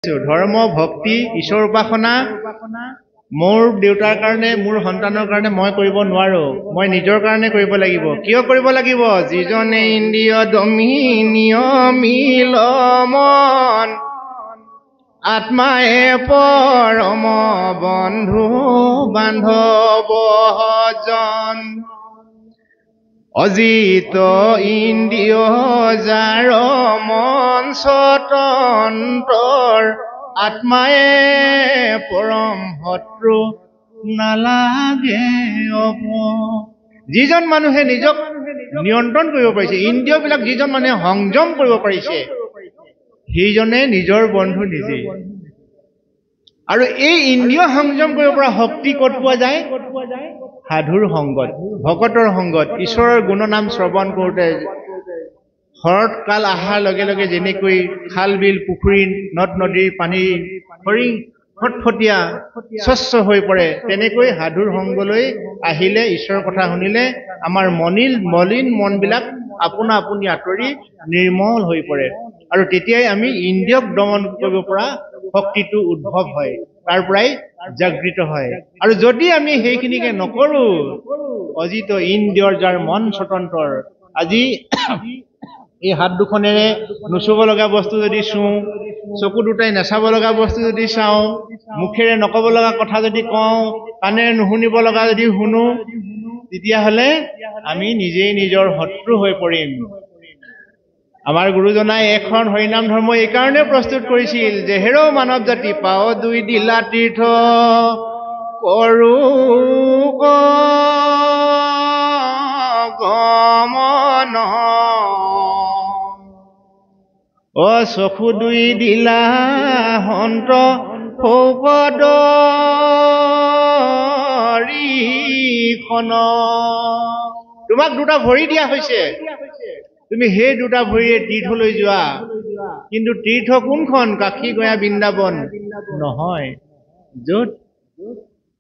ধৰ্ম ভক্তি ঈশ্বৰ উপাসনা মোৰ দেউতাৰ কাৰণে মোৰ সন্তানৰ কাৰণে মই কৰিব নোৱাৰো মই নিজৰ কাৰণে কৰিব লাগিব কিয় কৰিব লাগিব যিজনে ইন্দ্ৰিয় দমিনীয় মিলমন আত্মায়ে পৰম বন্ধু বান্ধৱ জন অজিত ইন্দ্ৰিয় যাৰ মন স্বতন্ত্ৰৰ আত্মায়ে পৰম শত্ৰু নালাগে অপ যিজন মানুহে নিজক নিয়ন্ত্ৰণ কৰিব পাৰিছে ইন্দ্ৰিয়বিলাক যিজন মানুহে সংযম কৰিব পাৰিছে সেইজনে নিজৰ বন্ধু নিজেই আৰু এই ইন্দ্ৰিয় সংযম কৰিব পৰা শক্তি ক'ত পোৱা যায় সাধুৰ সংগত ভকতৰ সংগত ঈশ্বৰৰ গুণনাম শ্ৰৱণ কৰোঁতে শৰৎ কাল অহাৰ লগে লগে যেনেকৈ খাল বিল পুখুৰী নদ নদীৰ পানী হৰিং ফটফটীয়া স্বচ্ছ হৈ পৰে তেনেকৈ সাধুৰ সংগলৈ আহিলে ঈশ্বৰৰ কথা শুনিলে আমাৰ মলিন মনবিলাক আপোনা আপুনি আঁতৰি নিৰ্মল হৈ পৰে আৰু তেতিয়াই আমি ইন্দ্ৰিয়ক দমন কৰিব পৰা শক্তিটো উদ্ভৱ হয় তাৰ পৰাই জাগৃত হয় আৰু যদি আমি সেইখিনিকে নকৰো অজিত ইন্দ্ৰিয়ৰ যাৰ মন স্বতন্ত্ৰৰ আজি এই হাত দুখনেৰে নুচুব লগা বস্তু যদি চুওঁ চকু দুটাই নাচাব লগা বস্তু যদি চাওঁ মুখেৰে নকব লগা কথা যদি কওঁ কাণেৰে নুশুনিব লগা যদি শুনো তেতিয়াহ'লে আমি নিজেই নিজৰ শত্ৰু হৈ পৰিম আমাৰ গুৰুজনাই এখন হৰিনাম ধৰ্ম এই কাৰণে প্ৰস্তুত কৰিছিল যে হেৰৌ মানৱ জাতি পাও দুই দিলা তীৰ্থ কৰো গমন অ চকু দুই দিলা হন্ত সৌপদৰিখন তোমাক দুটা ভৰি দিয়া হৈছে তুমি সেই দুটা ভৰিৰে তীৰ্থলৈ যোৱা কিন্তু তীৰ্থ কোনখন কাশী গয়া বৃন্দাবন নহয় য'ত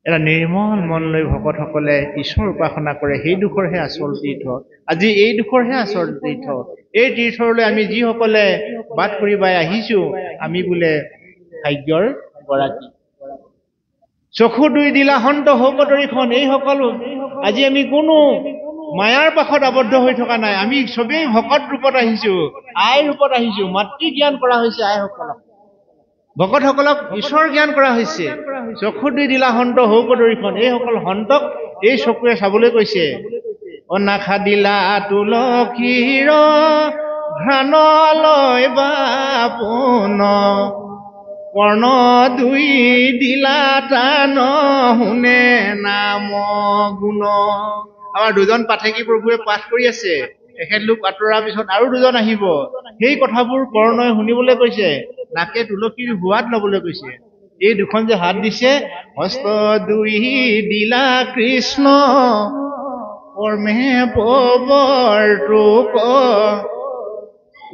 এটা নিৰ্মল মন লৈ ভকতসকলে ঈশ্বৰ উপাসনা কৰে সেই দুখৰহে আচল তীৰ্থ আজি এই দুখৰহে আচল তীৰ্থ এই তীৰ্থলৈ আমি যিসকলে বাট কৰিবাই আহিছো আমি বোলে ভাগ্যৰ গৰাকী চকু দুই দিলা হন্ত সৌপদৰিখন এই সকলো আজি আমি কোনো মায়াৰ পাশত আবদ্ধ হৈ থকা নাই আমি চবেই ভকত ৰূপত আহিছো আই ৰূপত আহিছো মাতৃ জ্ঞান কৰা হৈছে আইসকলক ভকতসকলক ঈশ্বৰ জ্ঞান কৰা হৈছে চকু দুই দিলা হন্ত সৌপদৰিখন এইসকল সন্তক এই চকুৰে চাবলৈ কৈছে অনাখা দিলা তুলসীৰ ঘ্ৰাণলৈ বাপোন কৰ্ণ দুই দিলা টান শুনে নাম গুণ আমাৰ দুজন পাঠকী প্ৰভুৱে পাঠ কৰি আছে তেখেতলোক আঁতৰাৰ পিছত আৰু দুজন আহিব সেই কথাবোৰ কৰ্ণই শুনিবলৈ কৈছে নাকে তুলসীৰ সোৱাদ ল'বলৈ কৈছে এই দুখন যে হাত দিছে হস্ত দুই দিলা কৃষ্ণ কৰ্মে প্ৰৱৰ্তক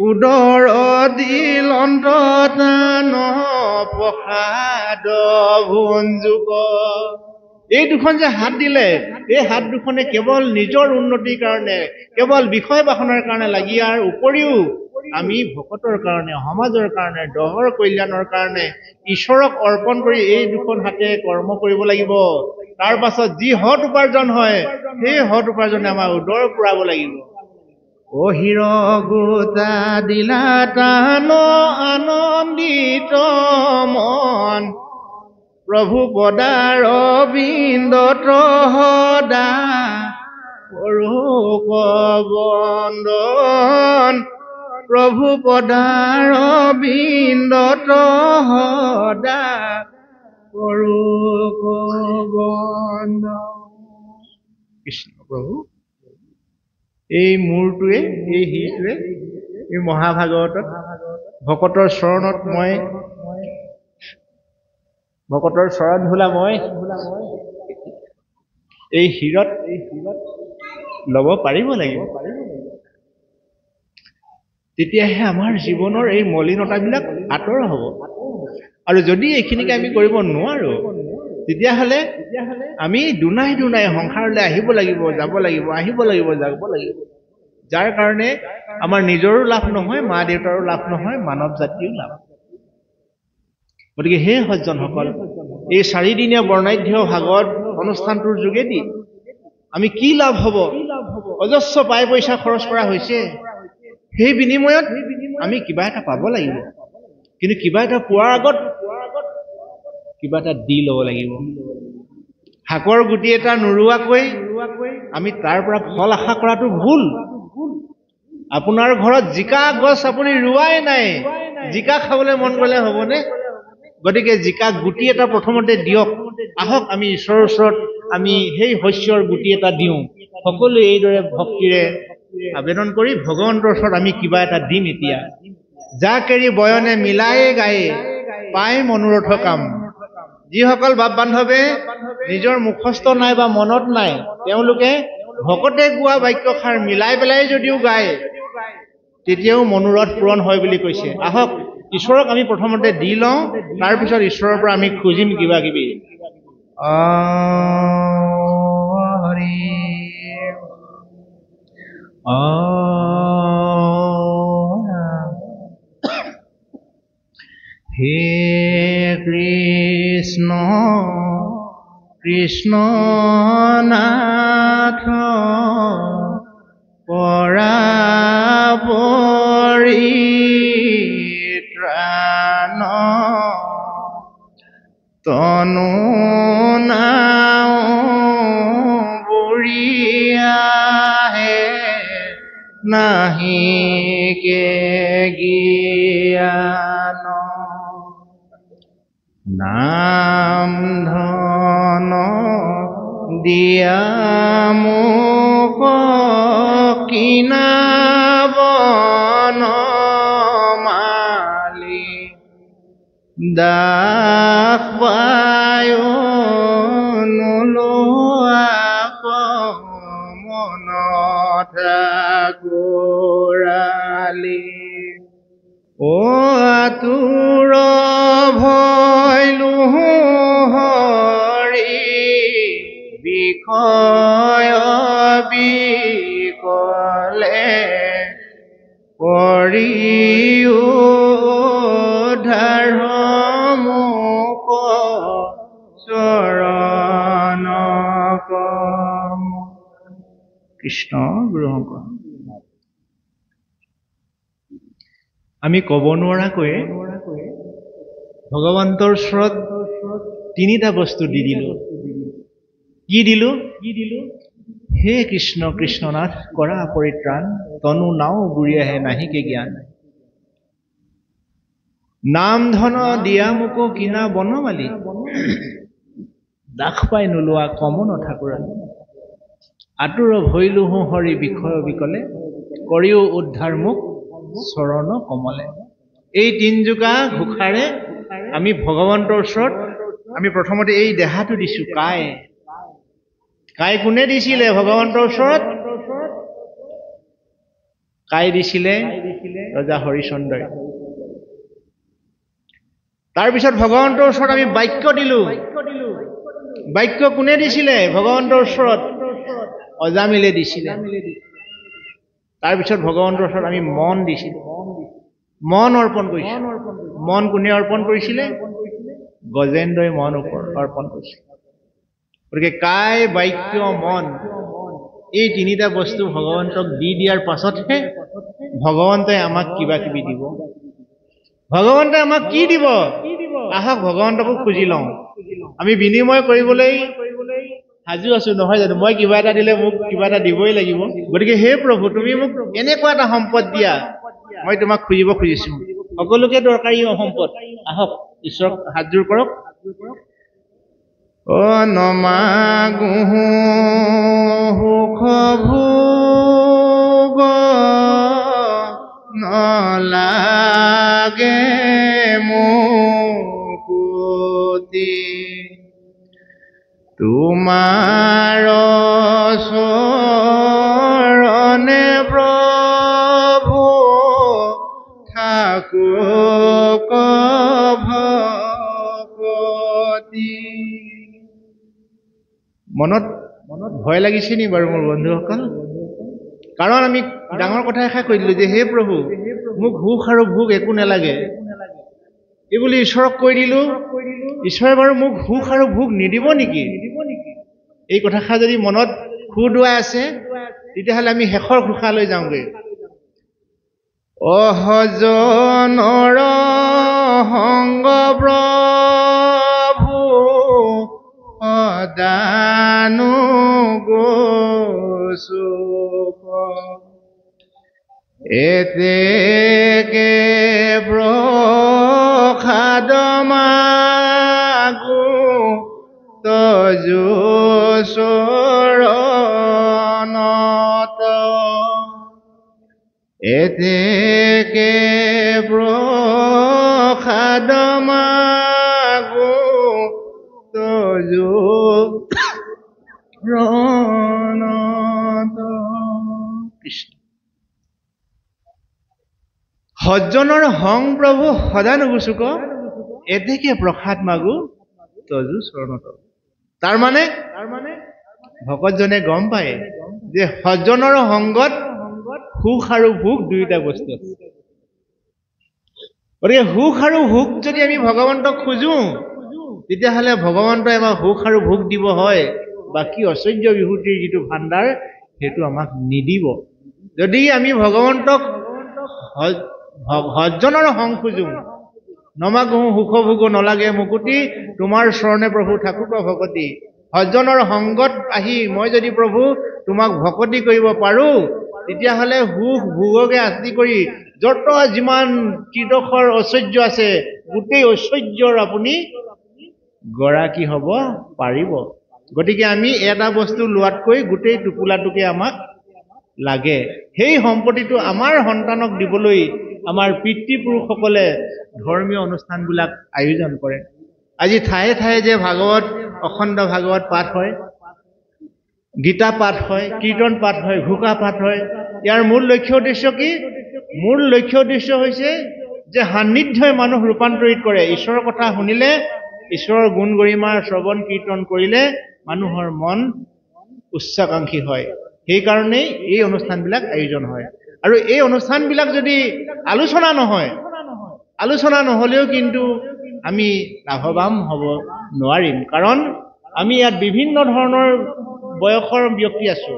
উদৰ দিল অন্ততান প্ৰসাদ ভঞ্জুক এই দুখন যে হাত দিলে এই হাত দুখনে কেৱল নিজৰ উন্নতিৰ কাৰণে কেৱল বিষয় বাসনাৰ কাৰণে লাগি ইয়াৰ উপৰিও আমি ভকতৰ কাৰণে সমাজৰ কাৰণে দহৰ কল্যাণৰ কাৰণে ঈশ্বৰক অৰ্পণ কৰি এই দুখন হাতে কৰ্ম কৰিব লাগিব তাৰ পাছত যি সৎ উপাৰ্জন হয় সেই সৎ উপাৰ্জনে আমাৰ উদৰ পুৰাব লাগিব অহিৰ গোটা দিলা টান আনন্দিত মন প্ৰভু পদাৰ বিন্দত সদা কৰোক বন্দন প্ৰভু পদাৰ বিন্দত সদা কৰোক বন্দন কৃষ্ণ প্ৰভু এই মূৰটোৱে এই হিটোৱে এই মহাভাগৱতত ভকতৰ চৰণত মই ভকতৰ চৰণ ধূলা মই এই শিৰত ল'ব পাৰিব লাগিব তেতিয়াহে আমাৰ জীৱনৰ এই মলিনতাবিলাক আঁতৰ হ'ব আৰু যদি এইখিনিকে আমি কৰিব নোৱাৰো তেতিয়াহ'লে আমি দুনাই দুনাই সংসাৰলৈ আহিব লাগিব যাব লাগিব আহিব লাগিব যাব লাগিব যাৰ কাৰণে আমাৰ নিজৰো লাভ নহয় মা দেউতাৰো লাভ নহয় মানৱ জাতিৰো লাভ গতিকে হে সজ্জনসকল, এই 4 দিনীয়া বৰ্ণাঢ্য ভাগৱত অনুষ্ঠানটোৰ যোগেদি আমি কি লাভ হ'ব? অজস্ৰ পাই পইচা খৰচ কৰা হৈছে, সেই বিনিময়ত আমি কিবা এটা পাব লাগিব। কিন্তু কিবা এটা পোৱাৰ আগত কিবা এটা দি ল'ব লাগিব। শাকৰ গুটি এটা নোৰোৱাকৈ আমি তাৰ পৰা ফল আশা কৰাটো ভুল। আপোনাৰ ঘৰত জিকা গছ আপুনি ৰোৱাই নাই, জিকা খাবলৈ মন গ'লে হ'বনে? গতিকে জিকা গুটি এটা প্ৰথমতে দিয়ক। আহক আমি ঈশ্বৰৰ ওচৰত আমি সেই শস্যৰ গুটি এটা দিওঁ। সকলোৱে এইদৰে ভক্তিৰে আবেদন কৰি ভগৱন্তৰ ওচৰত আমি কিবা এটা দিম। এতিয়া যাক এৰি বয়নে মিলাই গায়ে পাই মনোৰথ কাম। যিসকল বাপ বান্ধৱে নিজৰ মুখস্থ নাই বা মনত নাই, তেওঁলোকে ভকতে গোৱা বাক্যষাৰ মিলাই পেলাই যদিও গায়, তেতিয়াও মনোৰথ পূৰণ হয় বুলি কৈছে। আহক ঈশ্বৰক আমি প্ৰথমতে দি লওঁ, তাৰপিছত ঈশ্বৰৰ পৰা আমি খুজিম কিবা কিবি। হৰি হে কৃষ্ণ কৃষ্ণ নাথ পৰাপৰিত্ৰাণ তনু নাও বুঢ়িয়াহে নাহিকে জ্ঞান নাম ধন দিয়া মোক কিনা বনমালি দাস পায় নোলোৱা মনত গোৰালি। অ আতুৰ ভয়লো হৰি বিষয় বিকলে কৰি উদ্ধাৰ মোক চৰণ কম। কৃষ্ণ গুৰু শংকৰ। আমি ক'ব নোৱাৰাকৈ ভগৱন্তৰ ওচৰত 3টা বস্তু দি দিলো। কি দিলো? হে কৃষ্ণ কৃষ্ণনাথ কৰা পৰিত্ৰাণ তনু নাও বুঢ়িয়াহে নাহিকে জ্ঞান। নাম ধন দিয়া মোক কিনা বনমালি দাস পাই নোলোৱা কমন ঠাকুৰালী। আতুৰ ভৈলো হৰি বিষয় বিকলে কৰিও উদ্ধাৰ মোক চৰণ কমলে। এই 3 জোগা ঘোষাৰে আমি ভগৱন্তৰ ওচৰত আমি প্ৰথমতে এই দেহাটো দিছো। কাই কোনে দিছিলে ভগৱন্তৰ ওচৰত? কাই দিছিলে ৰজা হৰিচন্দ্ৰই। তাৰপিছত ভগৱন্তৰ ওচৰত আমি বাক্য দিলো। বাক্য কোনে দিছিলে ভগৱন্তৰ ওচৰত? অজামিলে দিছিলে। তাৰপিছত ভগৱন্তৰ ওচৰত আমি মন দিছিলো, মন অৰ্পণ কৰিছো। মন কোনে অৰ্পণ কৰিছিলে? গজেন্দ্ৰই মন অৰ্পণ কৰিছিলে। গতিকে কাই বাক্য মন এই 3টা বস্তু ভগৱন্তক দি দিয়াৰ পাছতহে ভগৱন্তই আমাক কিবা কিবি দিব। ভগৱন্তই আমাক কি দিব? আহক ভগৱন্তকো খুজি লওঁ। আমি বিনিময় কৰিবলৈ সাজু আছো, নহয় জানো? মই কিবা এটা দিলে মোক কিবা এটা দিবই লাগিব। গতিকে হে প্ৰভু, তুমি মোক এনেকুৱা এটা সম্পদ দিয়া, মই তোমাক খুজিব খুজিছো। সকলোকে দৰকাৰী সম্পদ। আহক ঈশ্বৰক হাতযোৰ কৰক। অ নমাগো সুখ ভোগ নলাগে মুকুতি তোমাৰ চৰণে প্ৰভু থাকুক ভকতি। মনত ভয় লাগিছে নি বাৰু মোৰ বন্ধুসকল? কাৰণ আমি ডাঙৰ কথা এষাৰ কৈ দিলো যে হে প্ৰভু, মোক সুখ আৰু ভোগ একো নালাগে। এই বুলি ঈশ্বৰক কৈ দিলো ঈশ্বৰে বাৰু মোক সুখ আৰু ভোগ নিদিব নেকি এই কথাষাৰ যদি মনত খুদুৱাই আছে তেতিয়াহ'লে আমি শেষৰ ঘোষালৈ যাওঁগৈ অহজনৰ সংগ প্ৰভু সদানো গোচুক এতেকে প্ৰসাদ মাগো তজু চৰণত এতেকে প্ৰসাদ মাগো তজু চৰণত কৃষ্ণ সজ্জনৰ হং প্ৰভু সদা নুগুচুক এতেকে প্ৰসাদ মাগো তজু চৰণত তাৰ মানে ভকতজনে গম পায় যে সজ্জনৰ সংগত সুখ আৰু ভোগ দুয়োটা বস্তু আছে গতিকে সুখ আৰু ভোগ যদি আমি ভগৱন্তক খোজো তেতিয়াহ'লে ভগৱন্তই আমাক সুখ আৰু ভোগ দিব হয় বাকী ঐশ্বৰ্য বিভূতিৰ যিটো ভাণ্ডাৰ সেইটো আমাক নিদিব যদি আমি ভগৱন্তক সজ্জনৰ সং খোজো নমাগো সুখ ভোগ নালাগে মুকুতি তোমাৰ চৰণে প্ৰভু থাকোক ভকতি সজ্জনৰ সংগত আহি মই যদি প্ৰভু তোমাক ভকতি কৰিব পাৰো তেতিয়াহ'লে সুখ ভোগকে আদি কৰি যত যিমান ত্ৰিদশৰ ঐশ্বৰ্য আছে গোটেই ঐশ্বৰ্যৰ আপুনি গৰাকী হ'ব পাৰিব গতিকে আমি এটা বস্তু লোৱাতকৈ গোটেই টোপোলাটোকে আমাক লাগে সেই সম্পত্তিটো আমাৰ সন্তানক দিবলৈ আমাৰ পিতৃপুৰুষসকলে ধৰ্মীয় অনুষ্ঠানবিলাক আয়োজন কৰে আজি ঠায়ে ঠায়ে যে ভাগৱত অখণ্ড ভাগৱত পাঠ হয় গীতা পাঠ হয় কীৰ্তন পাঠ হয় ঘোষা পাঠ হয় ইয়াৰ মূল লক্ষ্য উদ্দেশ্য কি মূল লক্ষ্য উদ্দেশ্য হৈছে যে সান্নিধ্যই মানুহ ৰূপান্তৰিত কৰে ঈশ্বৰৰ কথা শুনিলে ঈশ্বৰৰ গুণ গৰিমাৰ শ্ৰৱণ কীৰ্তন কৰিলে মানুহৰ মন উচ্চাকাংক্ষী হয় সেইকাৰণেই এই অনুষ্ঠানবিলাক আয়োজন হয় আৰু এই অনুষ্ঠানবিলাক যদি আলোচনা নহ'লেও কিন্তু আমি লাভৱান হ'ব নোৱাৰিম কাৰণ আমি ইয়াত বিভিন্ন ধৰণৰ বয়সৰ ব্যক্তি আছো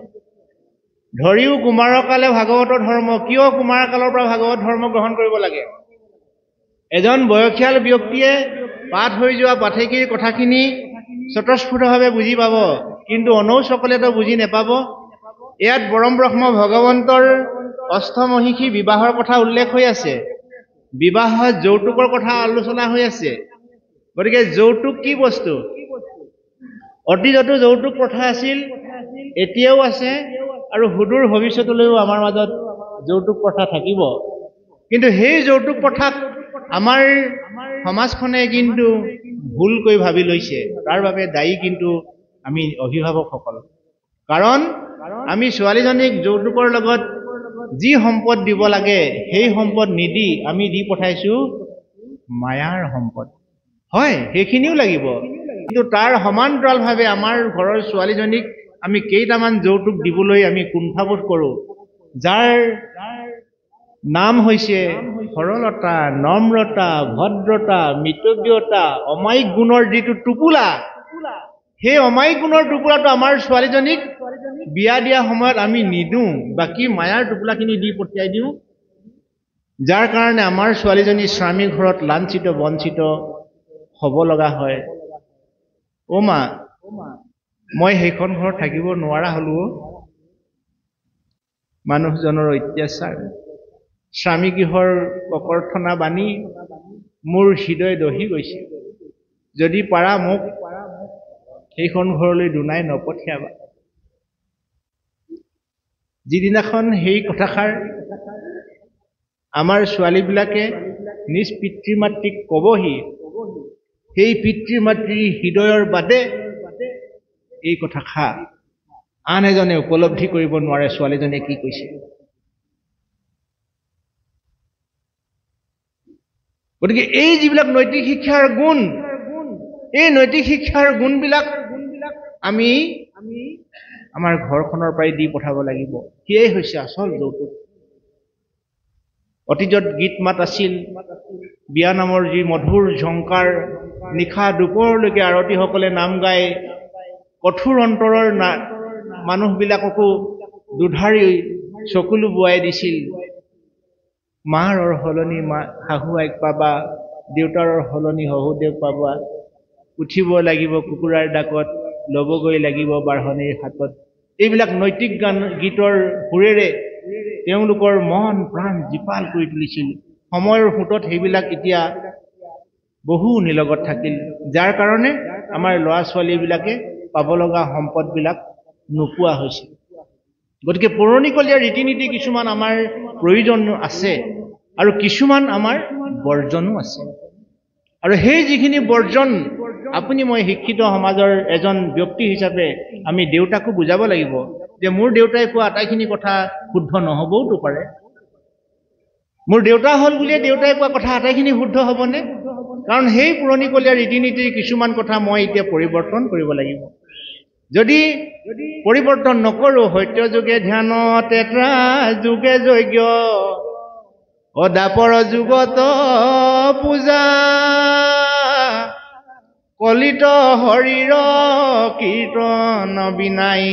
ধৰিও কুমাৰকালে ভাগৱতৰ ধৰ্ম কিয় কুমাৰকালৰ পৰা ভাগৱত ধৰ্ম গ্ৰহণ কৰিব লাগে এজন বয়সীয়াল ব্যক্তিয়ে পাঠ হৈ যোৱা পাঠেকীৰ কথাখিনি স্বতঃস্ফূৰ্তভাৱে বুজি পাব কিন্তু অনৌসকলেতো বুজি নেপাব ইয়াত পৰম ব্ৰহ্ম ভগৱন্তৰ অষ্টমহিষী বিবাহৰ কথা উল্লেখ হৈ আছে বিবাহত যৌতুকৰ কথা আলোচনা হৈ আছে গতিকে যৌতুক কি বস্তু অতীততো যৌতুক প্ৰথা আছিল এতিয়াও আছে আৰু সুদূৰ ভৱিষ্যতলৈও আমাৰ মাজত যৌতুক প্ৰথা থাকিব কিন্তু সেই যৌতুক প্ৰথাক আমাৰ সমাজখনে কিন্তু ভুলকৈ ভাবি লৈছে তাৰ বাবে দায়ী কিন্তু আমি অভিভাৱকসকল কাৰণ আমি ছোৱালীজনীক যৌতুকৰ লগত যি সম্পদ দিব লাগে সেই সম্পদ নিদি আমি দি পঠাইছো মায়াৰ সম্পদ হয় সেইখিনিও লাগিব কিন্তু তাৰ সমান্তৰালভাৱে আমাৰ ঘৰৰ ছোৱালীজনীক আমি কেইটামান যৌতুক দিবলৈ আমি কুণ্ঠাবোধ কৰোঁ যাৰ নাম হৈছে সৰলতা নম্ৰতা ভদ্ৰতা মিতব্যতা অমায়িক গুণৰ যিটো টোপোলা সেই অমায়িক গুণৰ টোপোলাটো আমাৰ ছোৱালীজনীক বিয়া দিয়া সময়ত আমি নিদিওঁ বাকী মায়াৰ টোপোলাখিনি দি পঠিয়াই দিওঁ যাৰ কাৰণে আমাৰ ছোৱালীজনী স্বামী ঘৰত লাঞ্ছিত বঞ্চিত হ'ব লগা হয় অ' মা মই সেইখন ঘৰত থাকিব নোৱাৰা হ'লো মানুহজনৰ অত্যাচাৰ স্বামী গৃহৰ ককৰ্থনা বাণী মোৰ হৃদয় দহি গৈছে যদি পাৰা মোক সেইখন ঘৰলৈ দুনাই নপঠিয়াবা যিদিনাখন সেই কথাষাৰ আমাৰ ছোৱালীবিলাকে নিজ পিতৃ মাতৃক ক'বহি সেই পিতৃ মাতৃৰ হৃদয়ৰ বাদে এই কথাষাৰ আন এজনে উপলব্ধি কৰিব নোৱাৰে ছোৱালীজনীয়ে কি কৈছে গতিকে এই যিবিলাক নৈতিক শিক্ষাৰ গুণ এই নৈতিক শিক্ষাৰ গুণবিলাক আমি আমাৰ ঘৰখনৰ পৰাই দি পঠাব লাগিব সেয়াই হৈছে আচল যৌতুক অতীতত গীত মাত আছিল বিয়া নামৰ যি মধুৰ ঝংকাৰ নিশা দুপৰলৈকে আৰতীসকলে নাম গাই কঠোৰ অন্তৰৰ মানুহবিলাককো দুধাৰি চকুলো বোৱাই দিছিল। মাৰৰ সলনি শাহু আইক পাবা, দেউতাৰৰ সলনি শহুদেউক পাবা, উঠিব লাগিব কুকুৰাৰ ডাকত, ল'বগৈ লাগিব বাঢ়নিৰ হাতত। এইবিলাক নৈতিক গীতৰ সুৰেৰে তেওঁলোকৰ মন প্ৰাণ জীপাল কৰি তুলিছিল। সময়ৰ সোঁতত সেইবিলাক এতিয়া বহু নিলগত থাকিল, যাৰ কাৰণে আমাৰ ল'ৰা ছোৱালীবিলাকে পাব লগা সম্পদবিলাক নোপোৱা হৈছিল। গতিকে পুৰণিকলীয়া ৰীতি নীতি কিছুমান আমাৰ প্ৰয়োজন আছে আৰু কিছুমান আমাৰ বৰ্জনো আছে। আৰু সেই যিখিনি বৰ্জন আপুনি মই শিক্ষিত সমাজৰ এজন ব্যক্তি হিচাপে আমি দেউতাকো বুজাব লাগিব যে মোৰ দেউতাই কোৱা আটাইখিনি কথা শুদ্ধ নহ'বওতো পাৰে। মোৰ দেউতা হ'ল বুলিয়ে দেউতাই কোৱা কথা আটাইখিনি শুদ্ধ হ'বনে? কাৰণ সেই পুৰণিকলীয়া ৰীতি নীতিৰ কিছুমান কথা মই এতিয়া পৰিৱৰ্তন কৰিব লাগিব। যদি পৰিৱৰ্তন নকৰোঁ, সত্য যুগে ধ্যানত এটা যুগে যজ্ঞ, অদাপৰ যুগত পূজা, কলিত শৰীৰ কীৰ্তন বিনাই,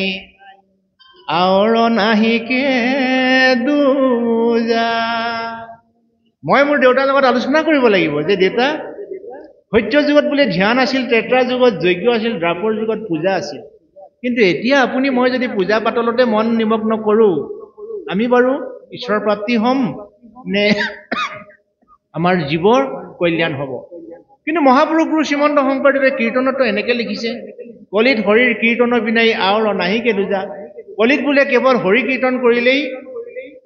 আওৰ নাহিকে দুজা। মই মোৰ দেউতাৰ লগত আলোচনা কৰিব লাগিব যে দেউতা, সত্য যুগত বোলে ধ্যান আছিল, ত্ৰেতা যুগত যজ্ঞ আছিল, দ্বাপৰ যুগত পূজা আছিল, কিন্তু এতিয়া আপুনি মই যদি পূজা পাতলতে মন নিমগ্ন কৰোঁ, আমি বাৰু ঈশ্বৰ প্ৰাপ্তি হ'ম নে আমাৰ জীৱৰ কল্যাণ হ'ব? কিন্তু মহাপুৰুষ গুৰু শ্ৰীমন্ত শংকৰদেৱে কীৰ্তনতো এনেকে লিখিছে, কলিত হৰিৰ কীৰ্তন বিনাই আওৰ নাহিকে দুজা। কলিত বোলে কেৱল হৰি কীৰ্তন কৰিলেই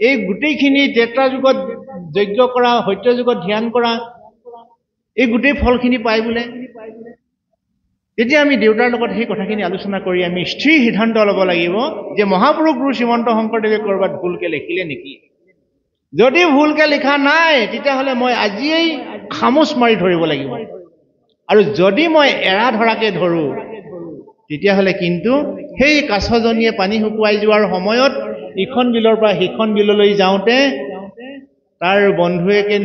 এই গোটেইখিনি ত্ৰেতা যুগত যজ্ঞ কৰা, সত্য যুগত ধ্যান কৰা, এই গোটেই ফলখিনি পায় বোলে। তেতিয়া আমি দেউতাৰ লগত সেই কথাখিনি আলোচনা কৰি আমি স্থিৰ সিদ্ধান্ত ল'ব লাগিব যে মহাপুৰুষ গুৰু শ্ৰীমন্ত শংকৰদেৱে ক'ৰবাত ভুলকে লিখিলে নেকি। যদি ভুলকে লিখা নাই তেতিয়াহ'লে মই আজিয়েই খামোচ মাৰি ধৰিব লাগিব, আৰু যদি মই এৰা ধৰাকে ধৰোঁ তেতিয়াহ'লে কিন্তু সেই কাছজনীয়ে পানী শুকুৱাই যোৱাৰ সময়ত ইখন বিলৰ পৰা সিখন বিললৈ যাওঁতে তাৰ বন্ধুৱেকে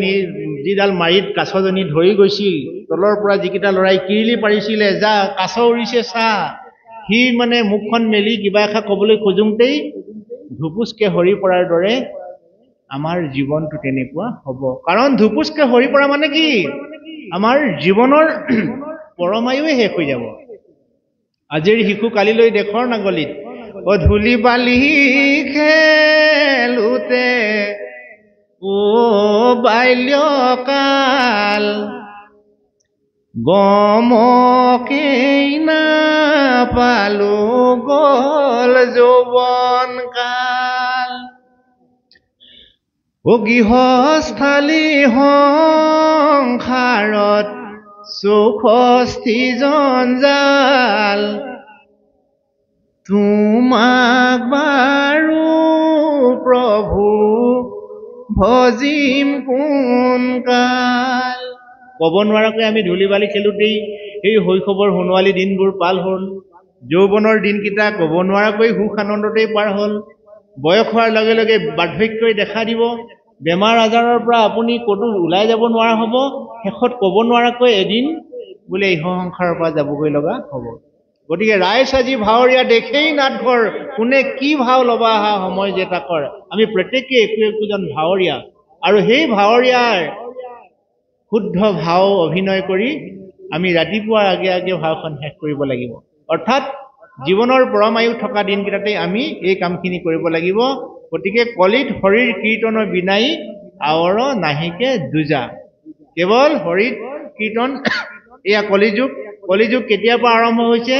যিডাল মাৰিত কাছজনী ধৰি গৈছিল, তলৰ পৰা যিকেইটা ল'ৰাই কিৰিলি পাৰিছিলে, যা কাছ উৰিছে চা, সি মানে মুখখন মেলি কিবা এষাৰ ক'বলৈ খোজোঁতেই ধুপুচকে সৰি পৰাৰ দৰে আমাৰ জীৱনটো তেনেকুৱা হ'ব। কাৰণ ধুপুচকে সৰি পৰা মানে কি? আমাৰ জীৱনৰ পৰমায়ুৱে শেষ হৈ যাব। আজিৰ শিশু কালিলৈ দেশৰ নাগলিত, ধূলি বালি খেলোতে ও বাল্যকাল, গমকেই নাপালো গ'ল যৌৱন কাল। গৃহস্থালী সংসাৰত চৌষষ্ঠি জঞ্জাল, তোমাক বাৰু প্ৰভু ভজিম কোন কাল। ক'ব নোৱাৰাকৈ আমি ধূলি বালি খেলোঁতেই সেই শৈশৱৰ সোণোৱালী দিনবোৰ পাৰ হ'ল। যৌৱনৰ দিনকেইটা ক'ব নোৱাৰাকৈ সুখ আনন্দতেই পাৰ হ'ল। বয়স হোৱাৰ লগে লগে বাৰ্ধক্যই দেখা দিব। বেমাৰ আজাৰৰ পৰা আপুনি ক'তো ওলাই যাব নোৱাৰা হ'ব। শেষত ক'ব নোৱাৰাকৈ এদিন বোলে ইহ সংসাৰৰ পৰা যাবগৈ লগা হ'ব। গতিকে ৰাইজ আজি ভাৱৰীয়া দেশেই নাটঘৰ, কোনে কি ভাও ল'বা অহা সময় যে তাকৰ। আমি প্ৰত্যেকে একোজন ভাৱৰীয়া, আৰু সেই ভাৱৰীয়াৰ শুদ্ধ ভাও অভিনয় কৰি আমি ৰাতিপুৱাৰ আগে আগে ভাওখন শেষ কৰিব লাগিব। অৰ্থাৎ জীৱনৰ পৰমায়ু থকা দিনকেইটাতে আমি এই কামখিনি কৰিব লাগিব। গতিকে কলিত হৰিৰ কীৰ্তন বিনাই আৱৰ নাহিকে দুজা। কেৱল হৰিত কীৰ্তন, এয়া কলিযুগ। কলিযুগ কেতিয়াৰ পৰা আৰম্ভ হৈছে?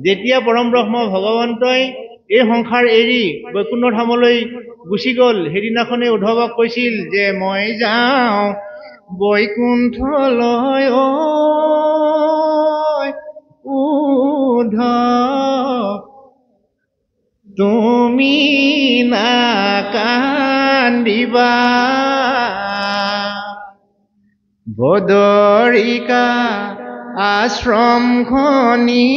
যেতিয়া পৰম ব্ৰহ্ম ভগৱন্তই এই সংসাৰ এৰি বৈকুণ্ঠ ধামলৈ গুচি গ'ল, সেইদিনাখনেই উদ্ধৱক কৈছিল যে মই যাওঁ বৈকুণ্ঠলৈ উদ্ধৱ, তুমি নাকান্দিবা। বদৰিকা আশ্ৰম খনি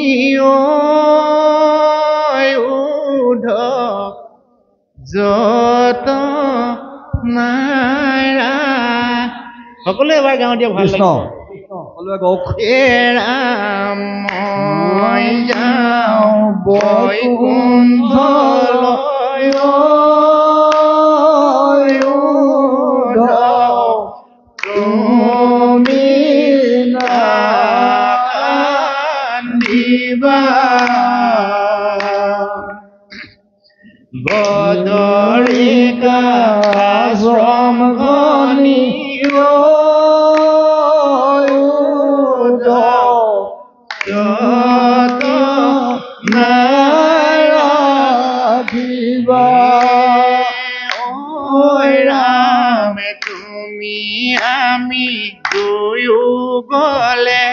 উদ্ধৱ, যত নাইৰা সকলোৱে এবাৰ গাঁও দিয়া ভাল কৃষ্ণ লাগিব সকলোৱে কওক হে ৰাম মই যাওঁ বৈকুণ্ঠলৈ তুমি নাকান্দিবা বদৰিকা আশ্ৰম ঘনি যত নাৰাখিবা ঐ ৰাম তুমি আমি দুয়ো গলে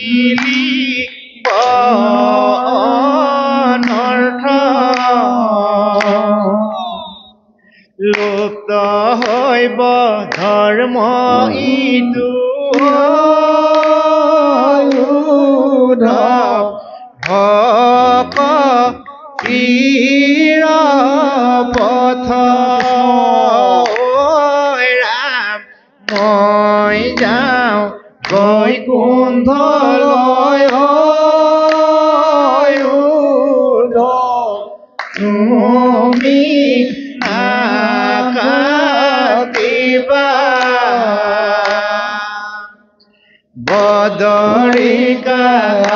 মিলিব অনৰ্থ লুপ্ত হৈব ধৰ্ম ইটো ভকতীৰ পথ ঐ ৰাম মই যাওঁ বৈকুণ্ঠলৈ তুমি নাকান্দিবা বদৰিকা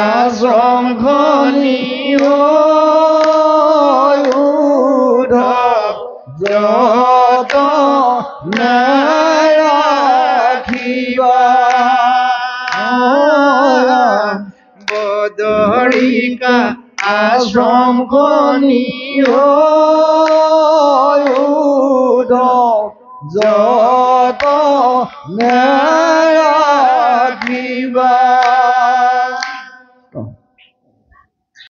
আশ্ৰম ঘনি যত নাৰাখিবা বদৰিকা আশ্ৰম ঘনি যত নাৰাখিবা